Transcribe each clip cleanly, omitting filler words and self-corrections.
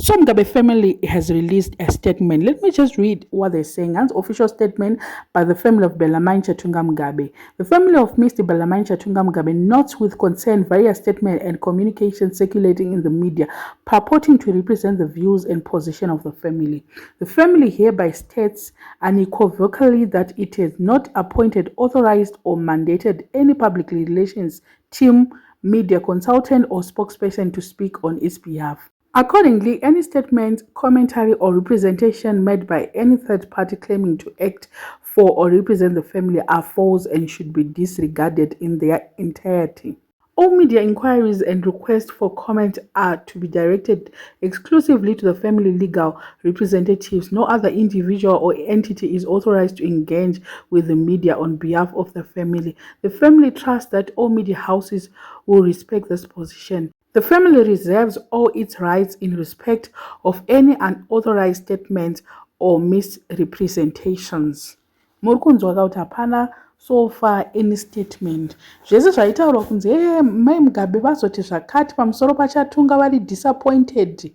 Some Gabe family has released a statement. Let me just read what they're saying. An official statement by the family of Bellarmine Chatunga Mugabe. The family of Mr. Bellarmine Chatunga Mugabe notes with concern various statements and communications circulating in the media purporting to represent the views and position of the family. The family hereby states unequivocally that it has not appointed, authorized, or mandated any public relations team, media consultant, or spokesperson to speak on its behalf. Accordingly, any statement, commentary, or representation made by any third party claiming to act for or represent the family are false and should be disregarded in their entirety. All media inquiries and requests for comment are to be directed exclusively to the family legal representatives. No other individual or entity is authorized to engage with the media on behalf of the family. The family trusts that all media houses will respect this position. The family reserves all its rights in respect of any unauthorized statements or misrepresentations. Murikunzwa kuti hapana so far any statement. Zvese zvaitaurwa kunzi mai Mugabe vazoti zvakati pamusoro paChatunga vari disappointed.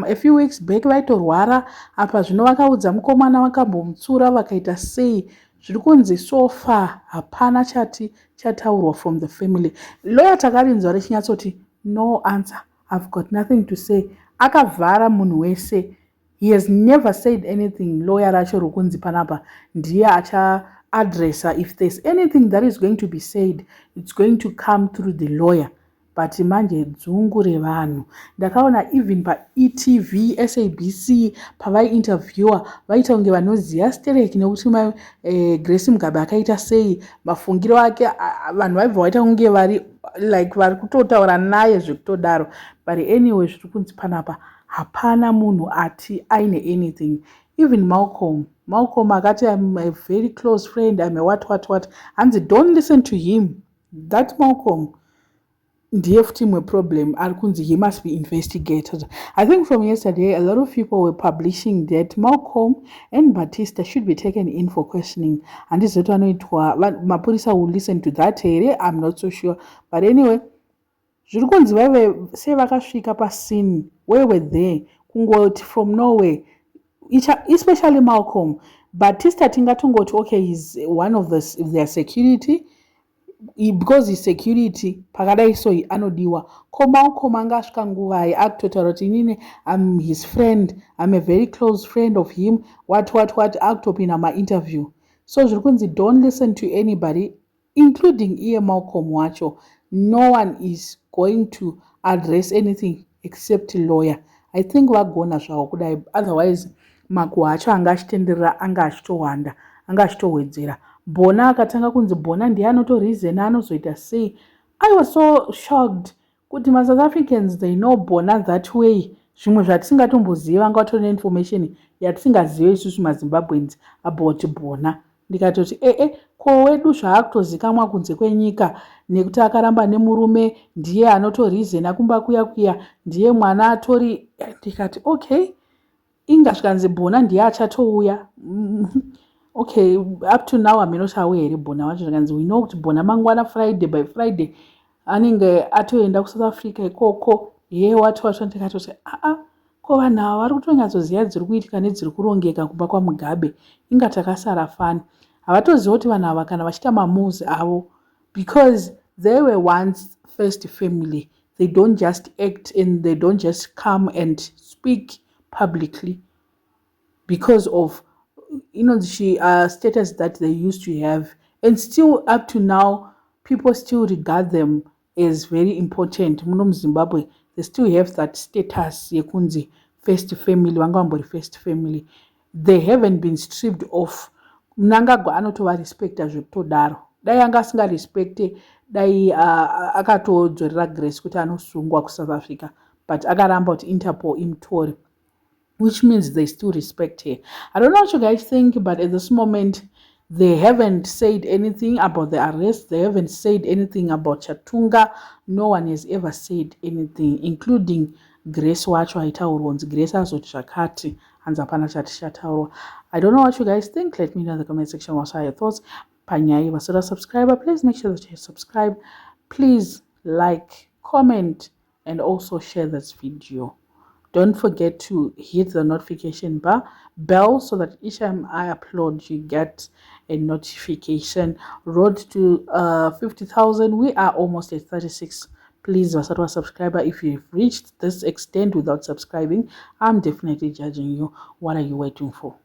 A few weeks back vaitorwara apa zvino vakaudza mukomana vakambomutsura vakaita sei. Zviri kunzi so far hapana chati chataurwa from the family. Lawyer takarinzwa richinyatsoti no answer, I've got nothing to say. Akavhara munhu wese. He has never said anything. Lawyer racho rukunzi panapa ndiye acha addressa. If there's anything that is going to be said, it's going to come through the lawyer. But manje dzungu revanhu. Ndakaona even pa ETV, SABC pavai interviewer vaita kunge vanoziya stereki nekuti Grace Mugabe akaita sei, mafungiro ake vanhu vaibva vaita kunge vari like vari kutotaura naye zvekutodaro. But anyway, zviri kunzi panapa hapana munhu ati aine anything. Even Malcolm akati I'm a very close friend, I'm a what. And don't listen to him. That Malcolm ndiye futi mwe problem ari kunzi he must be investigated. I think from yesterday a lot of people were publishing that Malcolm and Batista should be taken in for questioning. And this is what mapurisa will listen to that area. I'm not so sure. But anyway, zviri kunzi vaive sevakasvika pascene. Where were they? Kungoti from nowhere. Especially Malcolm. Batista tingatongoti okay, he's one of their security. Because his security pakadai so anodiwa. Malcolm angasvika nguvai akutotaura kuti inini I'm his friend, I'm a very close friend of him, what akutopinda ma-interview. So zviri kunzi don't listen to anybody, including iye Malcolm wacho. No one is going to address anything except lawyer. I think vagona zvavo kudai, otherwise makuhwa acho anga achitenderera anga achitowanda, anga achitowedzera. Bona akatanga kunzi Bona ndiye anotoreasona anozoita sei. I was so shocked kuti South Africans they know Bona that way. Zvimwe zvatisingatomboziva ngatori information yatisingazive isusu maZimbabweans about Bona. Ndikatoti ko wedu zvaakutozikamwa kunze kwenyika nekuti akaramba nemurume ndiye anotoreasona kumba kuya ndiye mwana atori. Ndikati okay, ingasvikanzi Bona ndiye achatouya. Okay, up to now I'm not aware here Bona wacho zvakanzi we know kuti Bona mangwana by Friday anenge atoenda ku South Africa ikoko what ndikatoti ko vanhu ava vari kutonyatsoziva dziri kuitika nedziri kurongeka kubva kwaMugabe. Inga takasara fani. Havatoziva kuti vanhu ava kana vachiita mamoves avo, because they were once first family. They don't just act and they don't just come and speak publicly because of status that they used to have. And still up to now, people still regard them as very important. Muno Zimbabwe, they still have that status yekunzi first family, wangambori first family. They haven't been stripped off. Mnangagwa anotova respecta zvekutodaro. Dai anga asinga respecte, dai akatodzorera Grace kuti anosungwa ku South Africa, but akaramba kuti Interpol imutore, which means they still respect her. I don't know what you guys think, but at this moment, they haven't said anything about the arrest. They haven't said anything about Chatunga. No one has ever said anything, including Grace wacho aitaurwa. Grace azoti zvakati hanzi hapana chati chataurwa. I don't know what you guys think. Let me know in the comment section what are your thoughts. Panyai vasora subscriber, please make sure that you subscribe. Please like, comment, and also share this video. Don't forget to hit the notification bell so that each time I upload, you get a notification. Road to 50,000. We are almost at 36. Please, Vasatwa subscriber, if you've reached this extent without subscribing, I'm definitely judging you. What are you waiting for?